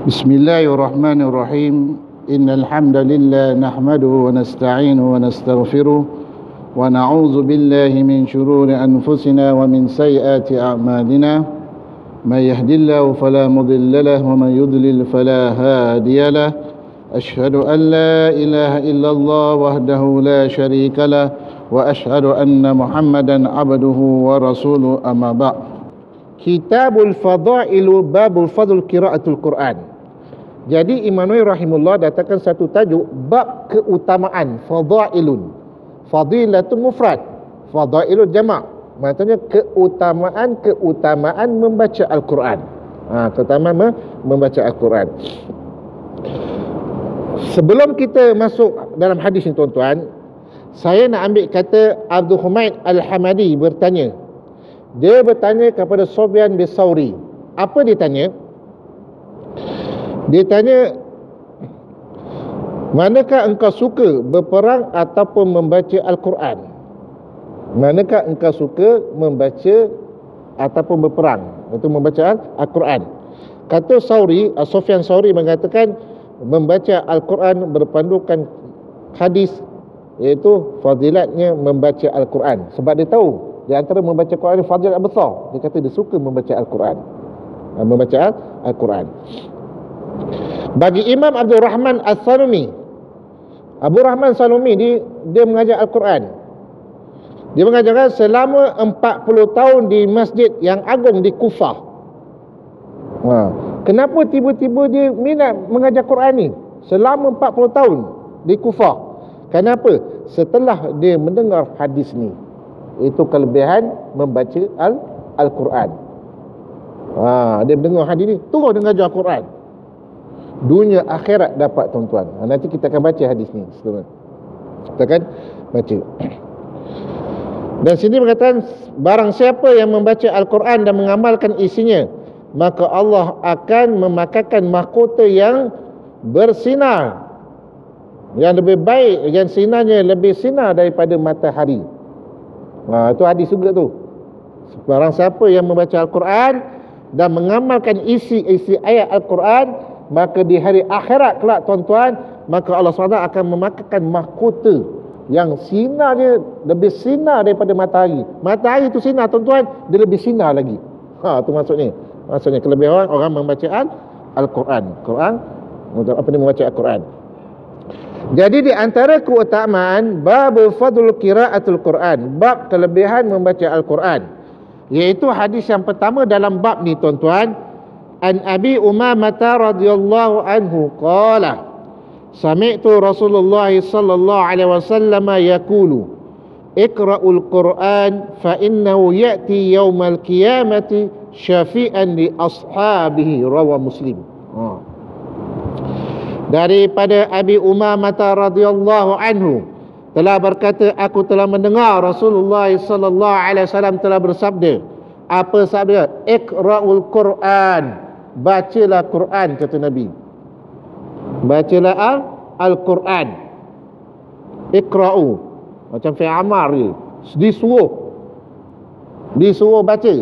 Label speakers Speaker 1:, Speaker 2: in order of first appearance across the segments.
Speaker 1: بسم الله الرحمن الرحيم إن الحمد لله نحمده ونستعينه ونستغفره ونعوذ بالله من شرور أنفسنا ومن سيئات أعمالنا من يهد الله فلا مضل له ومن يضلل فلا هادي له أشهد أن لا إله إلا الله وحده لا شريك له وأشهد أن محمدا عبده ورسوله أما بعد. Kitabul Fadailu Babul Fadl Qiraatul Quran. Jadi Imam Nawawi rahimahullah datangkan satu tajuk bab keutamaan fadailun. Fadilatun mufrad, fadailun jamak. Maksudnya keutamaan membaca Al-Quran. Keutamaan membaca Al-Quran. Sebelum kita masuk dalam hadis ni tuan-tuan, saya nak ambil kata Abdul Humaid Al-Hamadi bertanya. Dia bertanya kepada Sufyan bin Sauri. Apa dia tanya? Dia tanya, manakah engkau suka berperang ataupun membaca Al-Quran? Manakah engkau suka membaca ataupun berperang? Itu membaca Al-Quran. Kata Sauri, Sufyan Sauri mengatakan membaca Al-Quran berpandukan hadis, iaitu fadilatnya membaca Al-Quran. Sebab dia tahu di antara membaca Quran fadilat besar. Dia kata dia suka membaca Al-Quran. Membaca Al-Quran. Bagi Imam Abdul Rahman As-Salumi, Abu Rahman Salumi dia mengajar Al-Quran. Dia mengajarkan selama 40 tahun di masjid yang agung di Kufah. Kenapa tiba-tiba dia minat mengajar Quran ni selama 40 tahun di Kufah? Kenapa? Setelah dia mendengar hadis ni. Itu kelebihan membaca Al-Quran. Dia mendengar hadis ni, terus dia mengajar Al-Quran. Dunia akhirat dapat tuan-tuan. Nanti kita akan baca hadis ni seterusnya. Kita akan baca. Dan sini berkata, barang siapa yang membaca Al-Quran dan mengamalkan isinya, maka Allah akan memakarkan mahkota yang bersinar, yang lebih baik, yang sinarnya lebih sinar daripada matahari. Itu hadis juga tu. Barang siapa yang membaca Al-Quran dan mengamalkan isi ayat Al-Quran, maka di hari akhirat kelak tuan-tuan, maka Allah SWT akan memakarkan mahkota yang sinarnya lebih sinar daripada matahari. Matahari itu sinar tuan-tuan, dia lebih sinar lagi. Itu maksudnya kelebihan orang membaca Al-Quran. Membaca Al-Quran. Jadi di antara keutamaan bab fadl qiraatul Quran, bab kelebihan membaca Al-Quran, iaitu hadis yang pertama dalam bab ni tuan-tuan. An Abi Umamah radhiyallahu anhu qala sami'tu Rasulullah sallallahu alaihi wasallam yaqulu iqra'ul Quran fa innahu ya'ti yaumal qiyamati syafi'an li ashabihi, rawa Muslim. Daripada Abi Umamah radhiyallahu anhu telah berkata, aku telah mendengar Rasulullah sallallahu alaihi wasallam telah bersabda. Apa sabda? Iqra'ul Quran, bacalah Quran, kata Nabi. Bacalah Al-Quran. Iqra'u, macam fi'il amar je, disuruh baca.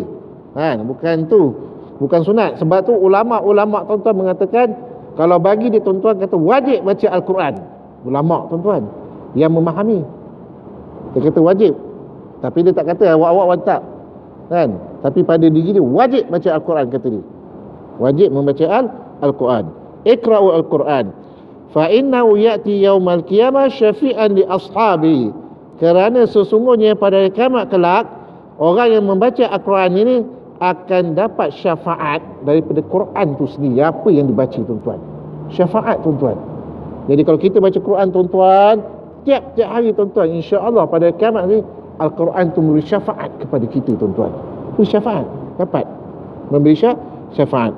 Speaker 1: Bukan sunat. Sebab tu ulama tuan-tuan mengatakan, kalau bagi dia tuan-tuan kata wajib baca Al-Quran. Ulama tuan-tuan yang memahami, dia kata wajib. Tapi dia tak kata awak-awak wajib tak, kan? Tapi pada diri dia wajib baca Al-Quran, kata dia. Wajib membaca Al-Quran. Iqra'u Al-Quran fa innahu ya'ti yaumal qiyamah syafi'an li ashabi. Kerana sesungguhnya pada kiamat kelak, orang yang membaca Al-Quran ini akan dapat syafaat daripada Quran tu sendiri, apa yang dibaca tuan-tuan. Syafaat tuan-tuan. Jadi kalau kita baca Quran tuan-tuan, tiap-tiap hari tuan-tuan, insya-Allah pada kiamat ni Al-Quran tu memberi syafaat kepada kita tuan-tuan. Itu syafaat, dapat memberi syafaat.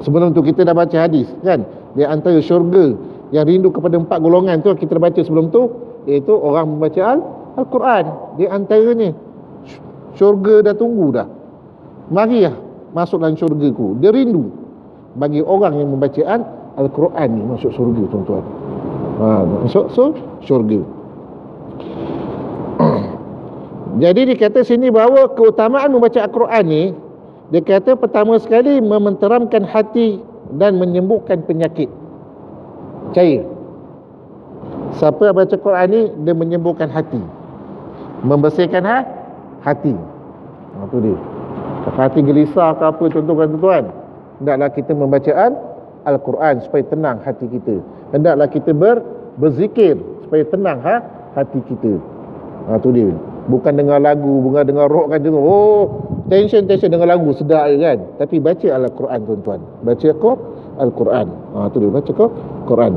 Speaker 1: Sebelum tu kita dah baca hadis, kan? Di antara syurga yang rindu kepada 4 golongan tu kita dah baca sebelum tu, iaitu orang membaca Al-Quran. Di antaranya syurga dah tunggu dah. Marilah masuk dalam syurgaku. Dia rindu bagi orang yang membaca Al-Quran ni masuk syurga tuan-tuan. Masuk syurga. Jadi dikata sini bahawa keutamaan membaca Al-Quran ni, dia kata pertama sekali mementeramkan hati dan menyembuhkan penyakit. Cair. Siapa yang baca Quran ni, dia menyembuhkan hati, membersihkan hati. Itu dia. Kalau hati gelisah ke apa, contohkan tuan-tuan, hendaklah kita membaca Al-Quran supaya tenang hati kita. Hendaklah kita berzikir supaya tenang hati kita. Itu dia. Bukan dengar lagu, bukan dengar rock kan, tension dengar lagu sedap je kan. Tapi baca Al-Quran tuan-tuan. Baca Al-Quran. Itu dia, baca Quran.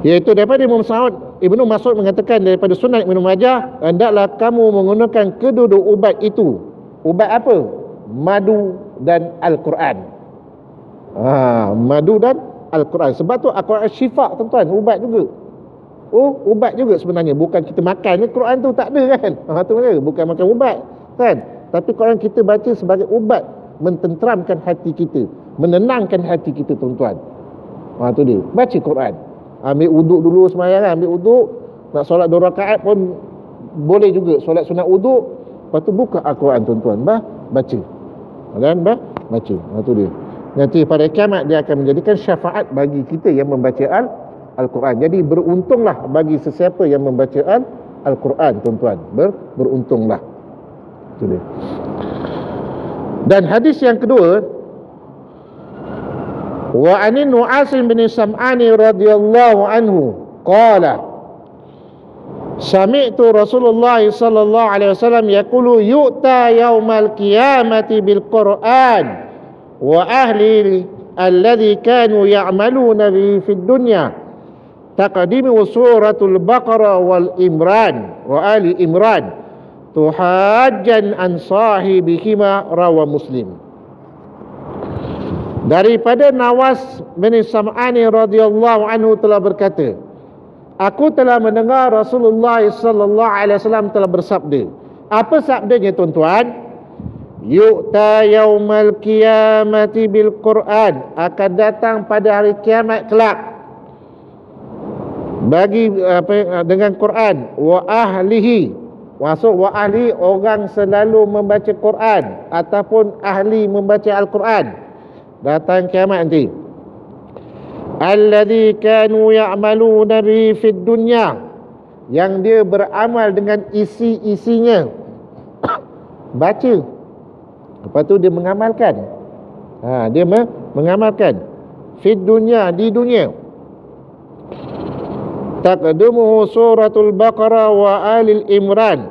Speaker 1: Iaitu daripada Ibnu Mas'ud mengatakan daripada Sunan Ibnu Majah, hendaklah kamu menggunakan kedua ubat itu. Ubat apa? Madu dan Al-Quran. Madu dan Al-Quran. Sebab tu Al-Quran syifa tuan-tuan, ubat juga. Ubat juga sebenarnya. Bukan kita makan Quran tu, tak ada kan. Tu mana? Bukan makan ubat kan. Tapi Quran kita baca sebagai ubat, mententeramkan hati kita, menenangkan hati kita tuan-tuan. Tu dia. Baca Quran. Ambil uduk dulu sembahyang kan. Ambil uduk, nak solat 2 rakaat pun boleh juga. Solat sunat uduk, lepas tu buka Al-Quran tuan-tuan, baca. Dan baca. Tu dia. Nanti pada kiamat dia akan menjadikan syafaat bagi kita yang membaca Al-Quran. Jadi beruntunglah bagi sesiapa yang membaca Al-Quran tuan-tuan. Beruntunglah. Itu dia. Dan hadis yang kedua, wa anin Nu'asim bin Sam'ani radhiyallahu anhu qala sami'tu Rasulullah sallallahu alaihi wasallam yaqulu yu'ta yaumal qiyamati bil Qur'an wa ahli alladhi kanu ya'maluna bihi fid dunya taqdimu suratul Baqarah wal Imran wa ali Imran tuhajjan an sahibihima, rawa Muslim. Daripada Nawas bin Sam'ani radhiyallahu anhu telah berkata, aku telah mendengar Rasulullah sallallahu alaihi wasallam telah bersabda. Apa sabdanya tuan-tuan? Yu'ta yaumal qiyamati bil Quran, akan datang pada hari kiamat kelak bagi dengan Quran, wa ahlihi, masuk wa ahli, orang selalu membaca Quran ataupun ahli membaca Al-Quran. Datang kiamat nanti. Alladhi kanu ya'maluna bihi fid dunya, yang dia beramal dengan isi-isinya. Baca, lepas tu dia mengamalkan. Dia mengamalkan fid dunya, di dunia. Taqdumuhu suratul Baqarah wa ali Imran,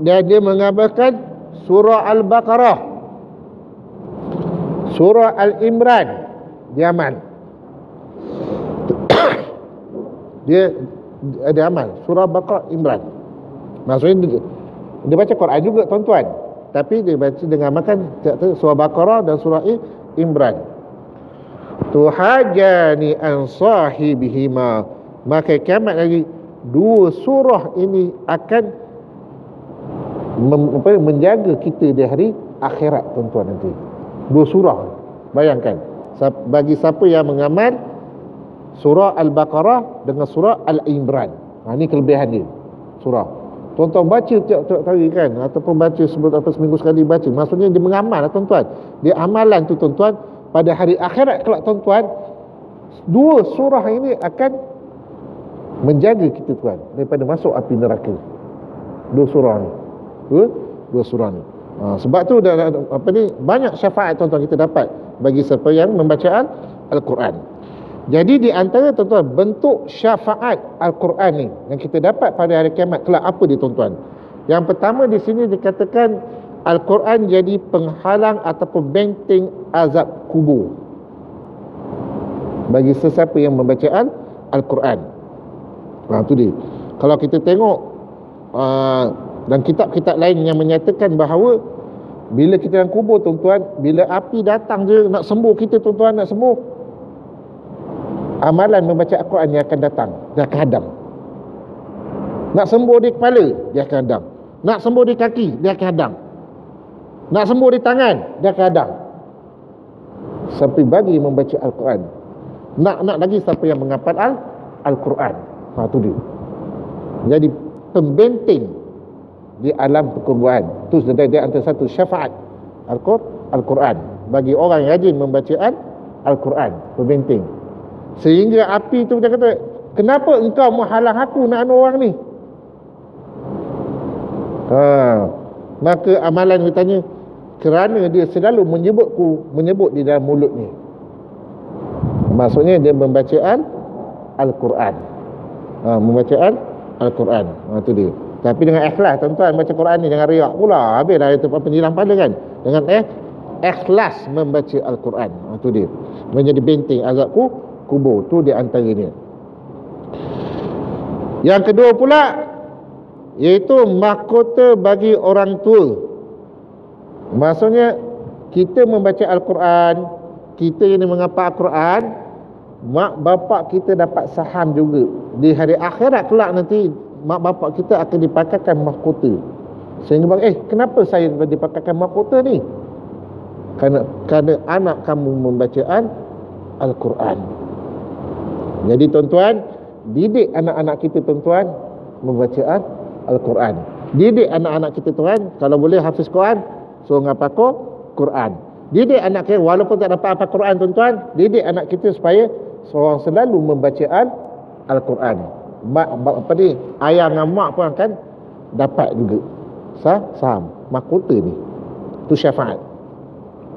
Speaker 1: dan dia mengamalkan surah Al-Baqarah, surah Al-Imran, dia amal. dia amal surah Baqarah, Imran. Maksudnya dia baca Quran juga tuan-tuan, tapi dia baca dengan amalkan surah Baqarah dan surah Imran. Tuhajani an sahibihima, maka kiamat lagi dua surah ini akan menjaga kita di hari akhirat tuan-tuan nanti. Dua surah, bayangkan, bagi siapa yang mengamal surah Al-Baqarah dengan surah Al-Imran. Ini kelebihan dia surah. Tuan-tuan baca tiap-tiap hari kan, ataupun baca seminggu sekali baca. Maksudnya dia mengamal tuan-tuan. Dia amalan tu tuan-tuan, pada hari akhirat kelak tuan-tuan, dua surah ini akan menjaga kita tuan daripada masuk api neraka. Dua surah ni. Dua surah ni. Sebab tu banyak syafaat tuan-tuan kita dapat bagi siapa yang membaca Al-Quran. Jadi di antara tuan-tuan bentuk syafaat Al-Quran ni yang kita dapat pada hari kiamat kelak, apa dia tuan-tuan? Yang pertama di sini dikatakan Al-Quran jadi penghalang ataupun benteng azab kubur bagi sesiapa yang membaca Al-Quran. Itu dia. Kalau kita tengok dan kitab-kitab lain yang menyatakan bahawa bila kita dalam kubur tuan-tuan, bila api datang je nak sembuh kita tuan-tuan, nak sembuh, amalan membaca Al-Quran yang akan datang, dia akan hadam. Nak sembuh di kepala, dia akan hadam. Nak sembuh di kaki, dia akan hadam. Nak sembuh di tangan, dia akan hadam. Sampai bagi membaca Al-Quran. Nak lagi siapa yang menghafal Al-Quran. Itu dia. Jadi pembenteng di alam perkuburan. Itu dia antara satu syafaat Al-Quran bagi orang yang rajin membaca Al-Quran, berbenteng. Sehingga api tu dia kata, kenapa engkau menghalang aku nak anu orang ni? Maka amalan bertanya, kerana dia selalu menyebut di dalam mulut ni. Maksudnya dia membacaan Al-Quran. Membacaan Al-Quran. Itu dia. Tapi dengan ikhlas tuan-tuan, baca Quran ni jangan riak pula. Habis dah itu penjilang pada kan. Dengan ikhlas membaca Al-Quran. Itu dia. Menjadi benteng azab kubur. Tu di antaranya. Yang kedua pula, iaitu mahkota bagi orang tua. Maksudnya kita membaca Al-Quran, kita yang menghafal Al-Quran, mak bapak kita dapat saham juga. Di hari akhirat kelak nanti mak bapak kita akan dipakaikan mahkota. Sehingga kenapa saya dipakaikan mahkota ni? Kerana anak kamu membacaan Al-Quran. Jadi tuan-tuan, didik anak-anak kita tuan-tuan membacaan Al-Quran. Didik anak-anak kita tuan, kalau boleh hafiz Quran, suruh ngapal Quran. Didik anak kita, walaupun tak dapat apa Quran tuan-tuan, didik anak kita supaya seorang selalu membacaan Al-Quran. Apa ni, ayah dengan mak pun akan dapat juga saham mahkota ni. Tu syafaat.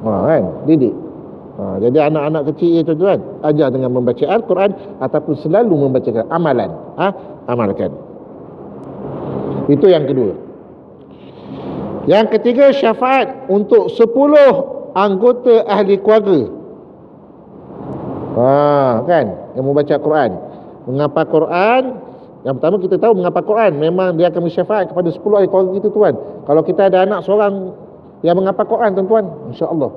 Speaker 1: Kan, didik. Jadi anak-anak kecil itu tuan, ajar dengan membaca Al-Quran ataupun selalu membacakan amalan. Amalkan. Itu yang kedua. Yang ketiga, syafaat untuk 10 anggota ahli keluarga. Kan, yang membaca Quran, menghafal Quran. Yang pertama kita tahu menghafal Quran memang dia akan bersyafaat kepada 10 ahli keluarga kita tuan. Kalau kita ada anak seorang yang menghafal Quran tuan-tuan, insya-Allah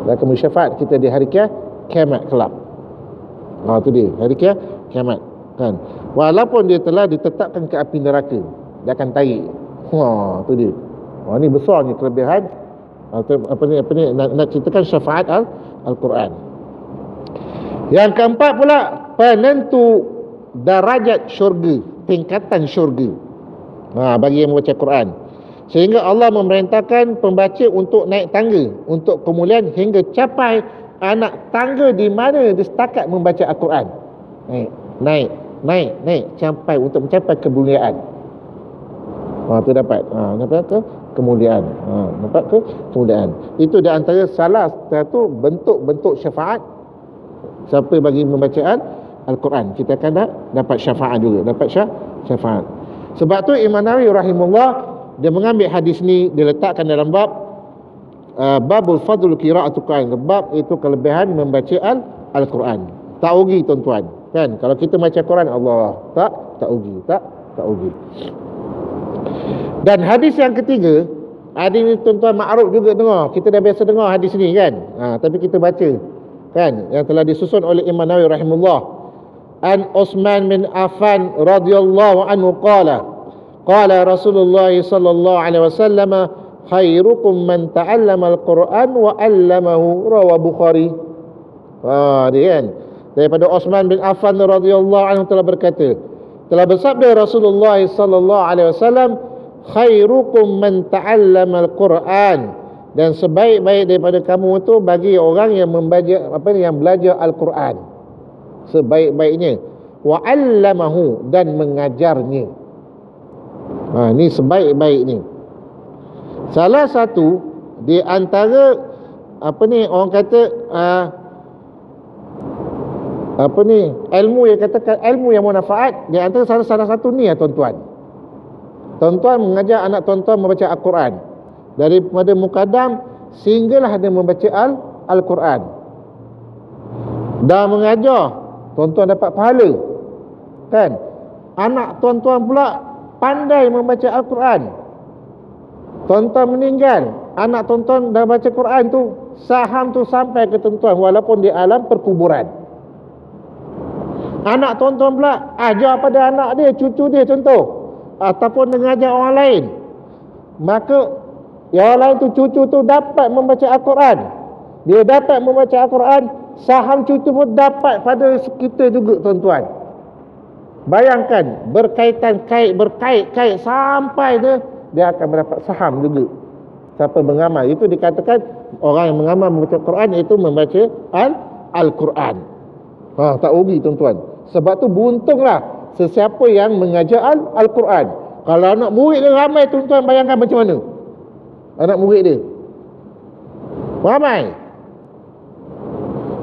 Speaker 1: dia akan bersyafaat kita di hari kiamat kelak. Itu dia, hari kiamat kan. Walaupun dia telah ditetapkan ke api neraka, dia akan tarik. Tu dia. Ni besarnya kelebihan apa ni nak ceritakan syafaat Al-Quran. Yang keempat pula, penentu darajat syurga, tingkatan syurga. Bagi yang membaca Quran. Sehingga Allah memerintahkan pembaca untuk naik tangga untuk kemuliaan hingga capai anak tangga di mana dia setakat membaca Al-Quran. Naik sampai untuk mencapai kemuliaan. Tu dapat ke kemuliaan. Dapat ke kemuliaan. Itu di antara salah satu bentuk-bentuk syafaat. Siapa bagi membacaan Al-Quran, kita akan dapat syafaat juga, dapat syafaat. Sebab tu Imam Nawawi rahimahullah, dia mengambil hadis ni, dia letakkan dalam bab babul fadl qiraatul Quran. Bab itu kelebihan membaca Al-Quran. Tak rugi tuan-tuan. Kan, kalau kita baca Quran, Allah tak rugi. Dan hadis yang ketiga, hadis ni tuan-tuan makruf juga dengar. Kita dah biasa dengar hadis ni kan. Tapi kita baca kan, yang telah disusun oleh Imam Nawawi rahimahullah. An Utsman bin Affan radhiyallahu anhu qala Rasulullah sallallahu alaihi wasallam, khairukum man ta'allama al-Quran wa 'allamahu, rawahu Bukhari. Dia kan, daripada Utsman bin Affan radhiyallahu anhu telah berkata, telah bersabda Rasulullah sallallahu alaihi wasallam, khairukum man ta'allama al-Quran, dan sebaik-baik daripada kamu itu bagi orang yang yang belajar Al-Quran. Sebaik-baiknya, wa 'allamahu, dan mengajarnya. Ni sebaik-baik ni. Salah satu di antara orang kata ilmu yang katakan ilmu yang manfaat, di antara salah satu ni tuan-tuan. Tuan-tuan mengajar anak tuan-tuan membaca Al-Quran daripada mukadam sehinggalah dia membaca Al-Quran. Dan mengajar, tuan-tuan dapat pahala. Kan? Anak tuan-tuan pula pandai membaca Al-Quran. Tuan-tuan meninggal, anak tuan-tuan dah baca Quran tu, saham tu sampai ke tuan-tuan walaupun di alam perkuburan. Anak tuan-tuan pula ajar pada anak dia, cucu dia contoh, ataupun mengajar orang lain, maka yang lain tu, cucu tu dapat membaca Al-Quran. Dia dapat membaca Al-Quran, saham cucu pun dapat pada kita juga tuan-tuan. Bayangkan, berkait sampai dia akan mendapat saham juga. siapa mengamal. Itu dikatakan orang yang mengamal membaca Quran itu membaca Al-Quran. Tak rugi tuan-tuan. Sebab tu beruntunglah sesiapa yang mengajar Al-Quran. Kalau anak murid dia ramai tuan-tuan, bayangkan macam mana anak murid dia ramai.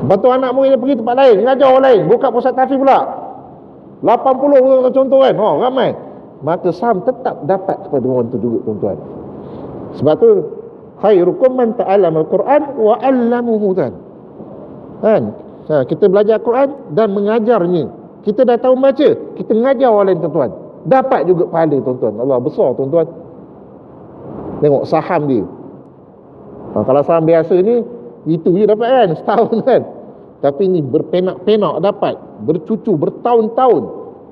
Speaker 1: Lepas tu anak murid dia pergi tempat lain, mengajar orang lain, buka pusat tahfiz pula 80 contoh kan, ramai. Maka saham tetap dapat kepada orang tu juga tuan-tuan. Sebab tu khairukum man ta'allama al-Quran wa 'allamahu kan. Kita belajar Quran dan mengajarnya. Kita dah tahu baca, kita mengajar orang lain tuan-tuan, dapat juga pahala tuan-tuan. Allah besar tuan-tuan. Tengok saham dia. Kalau saham biasa ni itu je dapat kan, setahun kan. Tapi ni berpenak-penak dapat, bercucu bertahun-tahun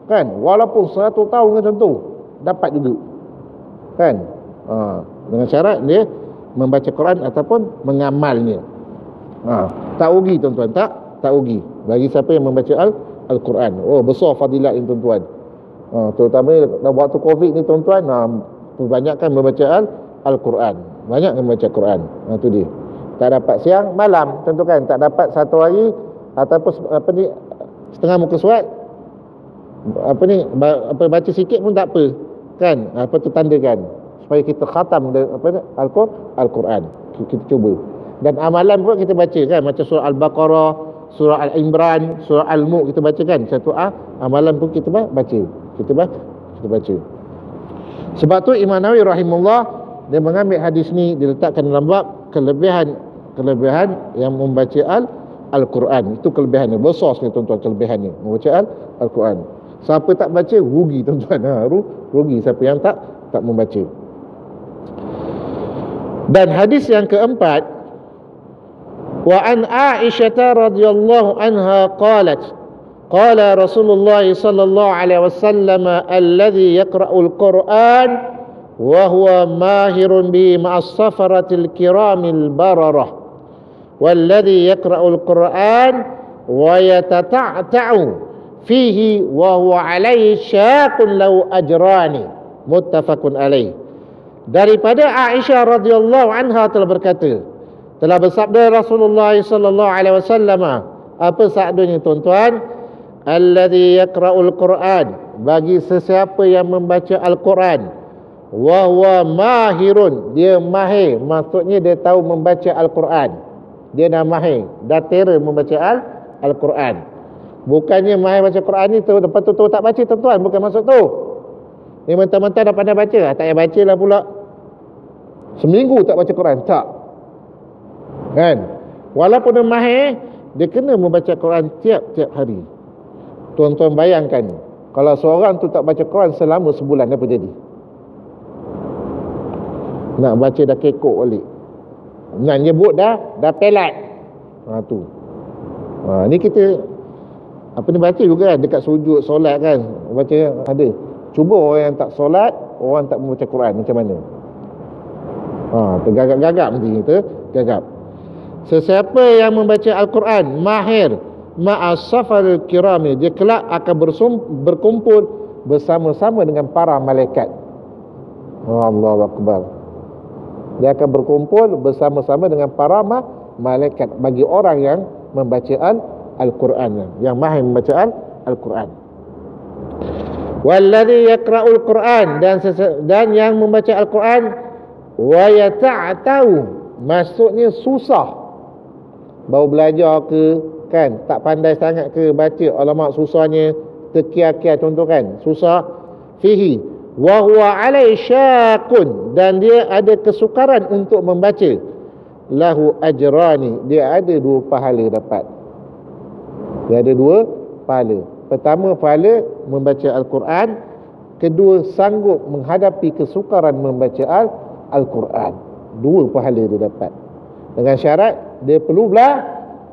Speaker 1: kan, walaupun 100 tahun macam tu dapat juga kan. Dengan syarat dia membaca Quran ataupun mengamalnya. Tak rugi tuan-tuan, tak rugi bagi siapa yang membaca Al-Quran. Besar fadilat ini tuan-tuan. Terutama waktu Covid ni tuan-tuan, kebanyakan membaca Al-Quran, banyak yang membaca Quran. Itu dia. Tak dapat siang malam tentu kan, tak dapat satu hari ataupun setengah muka surat baca sikit pun tak apa kan. Tu tandakan supaya kita khatam Al-Quran. Kita cuba. Dan amalan pun kita baca kan, macam surah Al-Baqarah, surah Al-Imran, surah Al-Mulk kita baca kan. Satu amalan pun kita baca. Kita baca. Sebab tu Imam Nawawi rahimahullah dia mengambil hadis ni, diletakkan dalam bab kelebihan yang membaca Al-Quran. Itu kelebihannya, besar sekali tuan-tuan kelebihannya membaca Al-Quran. Siapa tak baca rugi tuan-tuan. Rugi siapa yang tak membaca. Dan hadis yang keempat, wa an Aisyah radhiyallahu anha qalat qala Rasulullah sallallahu alaihi wasallam alladhi yaqra'ul Quran wa huwa mahirun bi ma'as safaratil kiramil bararah walladhi yaqra'ul Quran wa yatata'ta'u fihi wa huwa alaihi syaqun lau ajrani, muttafaqun alaih. Daripada Aisyah radhiyallahu anha telah berkata, telah bersabda Rasulullah sallallahu alaihi wasallam, apa sabdanya tuan-tuan? Alladhi yaqra'ul Quran, bagi sesiapa yang membaca Al-Quran, wa huwa mahirun, dia mahir, maksudnya dia tahu membaca Al-Quran, dia dah mahir, dah tera membaca Al-Quran. Bukannya mahir baca Quran ni tu lepas tu tak baca tuan-tuan, bukan maksud tu. Ni mentah-mentah dah pandai baca, tak payah baca lah pula seminggu tak baca Quran, tak kan. Walaupun dia mahir, dia kena membaca Quran tiap-tiap hari. Tuan-tuan bayangkan, kalau seorang tu tak baca Quran selama sebulan, apa jadi? Nak baca dah kekok balik, nak nyebut dah pelat. Tu ni kita baca juga kan, dekat sujud solat kan, baca ada. Cuba orang yang tak solat, orang tak membaca Quran macam mana? Tergagap-gagap nanti kita gagap. Sesiapa yang membaca Al-Quran mahir ma'as safaril kirami, dia kelak akan berkumpul bersama-sama dengan para malaikat. Allahu Akbar. Dia akan berkumpul bersama-sama dengan para malaikat bagi orang yang membaca Al-Quran, yang mahir membaca Al-Quran. Walladhi yaqra'ul Quran, dan yang membaca Al-Quran wa yata'tau, maksudnya susah, baru belajar ke kan, tak pandai sangat ke baca, alamak susahnya, terkia-kia contoh kan, susah. Fihi wa huwa alai syaqun, dan dia ada kesukaran untuk membaca. Lahu ajrani, dia ada 2 pahala dapat. Dia ada 2 pahala. Pertama, pahala membaca Al-Quran. Kedua, sanggup menghadapi kesukaran membaca Al-Quran. 2 pahala dia dapat. Dengan syarat dia perlu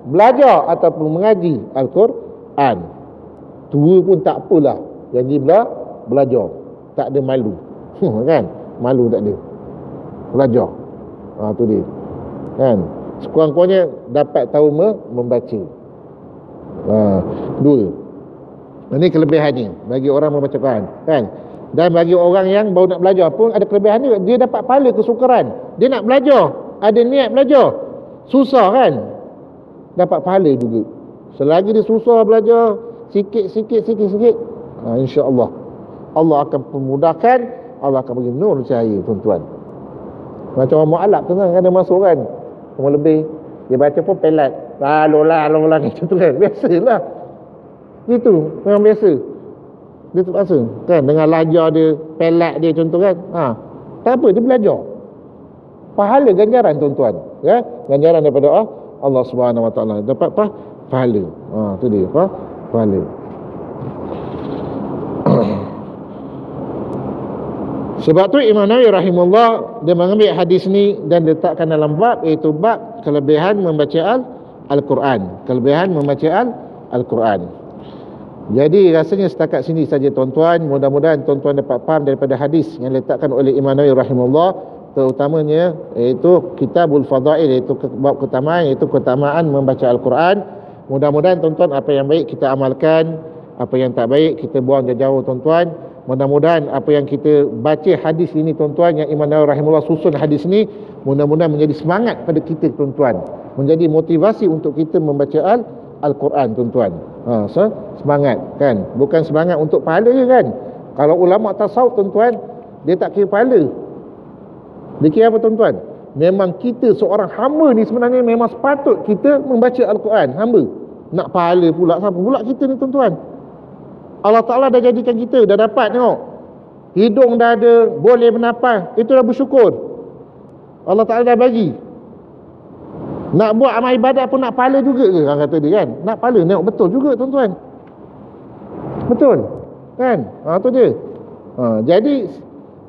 Speaker 1: belajar ataupun mengaji Al-Quran. 2 pun tak apalah, jadi belajar, tak ada malu. Kan, malu tak ada, belajar. Tu dia kan, sekurang-kurangnya dapat tahu membaca. 2 ini kelebihannya bagi orang membaca Quran kan. Dan bagi orang yang baru nak belajar pun ada kelebihan dia, dia dapat pahala kesukaran. Dia nak belajar, ada niat belajar, susah kan, dapat pahala juga. Selagi dia susah belajar, sikit-sikit, insya-Allah Allah akan memudahkan, Allah akan bagi nur cahaya, tuan-tuan. Macam orang mu'alaf tu kan, ada masuk kan, cuma lebih dia baca pun pelat, alolah macam tu kan, biasalah gitu, memang biasa. Dia terpaksa kan, dengan lajar dia, pelat dia contoh kan, tak apa, dia belajar. Pahala ganjaran tuan-tuan, ya, ganjaran daripada Allah Subhanahu Wa Taala, dapat pahala. Tu dia, pahala. Sebab tu Imam Nawawi rahimahullah dia mengambil hadis ni dan letakkan dalam bab, iaitu bab kelebihan membaca Al-Quran, kelebihan membaca Al-Quran. Jadi rasanya setakat sini saja tuan-tuan. Mudah-mudahan tuan-tuan dapat faham daripada hadis yang diletakkan oleh Imam Nawawi rahimahullah, terutamanya iaitu Kitabul Fadail, iaitu bab keutamaan, iaitu keutamaan membaca Al-Quran. Mudah-mudahan tuan-tuan apa yang baik kita amalkan, apa yang tak baik kita buang jauh-jauh tuan-tuan. Mudah-mudahan apa yang kita baca hadis ini tuan-tuan, yang Imam Nawawi rahimahullah susun hadis ni, mudah-mudahan menjadi semangat pada kita tuan-tuan, menjadi motivasi untuk kita membaca Al-Quran tuan-tuan. Semangat kan, bukan semangat untuk pahala je kan. Kalau ulama tasawuf tuan-tuan, dia tak kira pahala. Dia kira apa tuan-tuan? Memang kita seorang hamba ni sebenarnya memang sepatut kita membaca Al-Quran, hamba. Nak pahala pula, siapa pula kita ni tuan-tuan? Allah Ta'ala dah jadikan kita, dah dapat tengok, hidung dah ada, boleh bernafas, itu dah bersyukur. Allah Ta'ala dah bagi. Nak buat amal ibadat pun nak pahala juga ke? Orang kata dia kan, nak pahala, tengok betul juga tuan-tuan. Betul kan? Tu dia. Jadi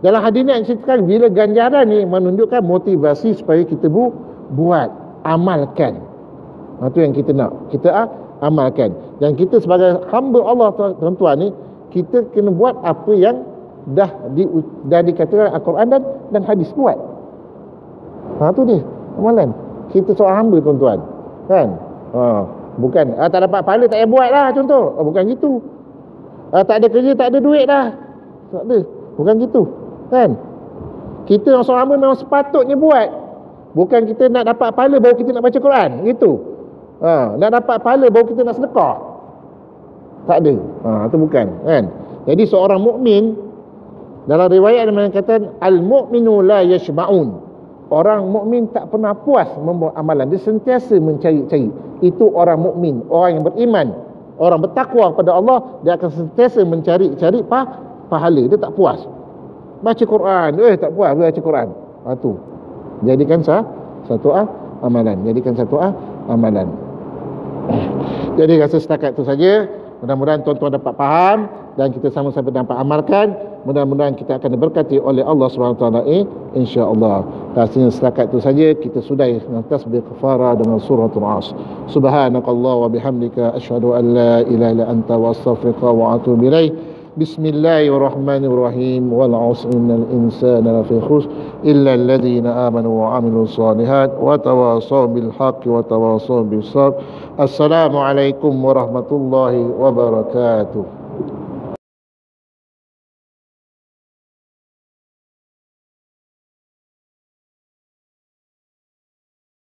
Speaker 1: dalam hadis ni yang ceritakan, bila ganjaran ni menunjukkan motivasi supaya kita buat, amalkan. Tu yang kita nak, kita amalkan. Dan kita sebagai hamba Allah tuan-tuan ni, kita kena buat apa yang dah dikatakan Al-Quran dan hadis buat. Tu dia amalan. Kita seorang hamba tuan-tuan kan, bukan tak dapat pahala tak payah buat lah contoh, bukan gitu. Tak ada kerja, tak ada duit dah, tak ada, bukan gitu kan. Kita seorang hamba memang sepatutnya buat, bukan kita nak dapat pahala baru kita nak baca Quran gitu. Nak dapat pahala baru kita nak sedekah, tak ada. Itu bukan kan. Jadi seorang mukmin, dalam riwayat yang mengatakan al-mu'minu la yashba'un, orang mukmin tak pernah puas membuat amalan, dia sentiasa mencari-cari. Itu orang mukmin, orang yang beriman, orang bertakwa kepada Allah, dia akan sentiasa mencari-cari pahala, dia tak puas. Baca Quran, tak puas baca Quran. Tu jadikan satu amalan, jadikan satu amalan. Jadi rasa setakat itu saja. Mudah-mudahan tuan-tuan dapat faham dan kita sama-sama dapat amalkan. Mudah-mudahan kita akan diberkati oleh Allah SWT, insya-Allah. Rasanya setakat itu saja kita sudahi tasbih kafara dengan suratul As. Subhanakallah wa bihamdika asyhadu an la ilaha illa anta wa astaghfiruka wa atubu ilaik. Bismillahirrahmanirrahim. Wal 'asri innal insana lafi khusr illa alladhina amanu wa 'amilus shalihat wa tawassaw bil haqqi wa tawassaw bis sabr. Assalamualaikum warahmatullahi wabarakatuh.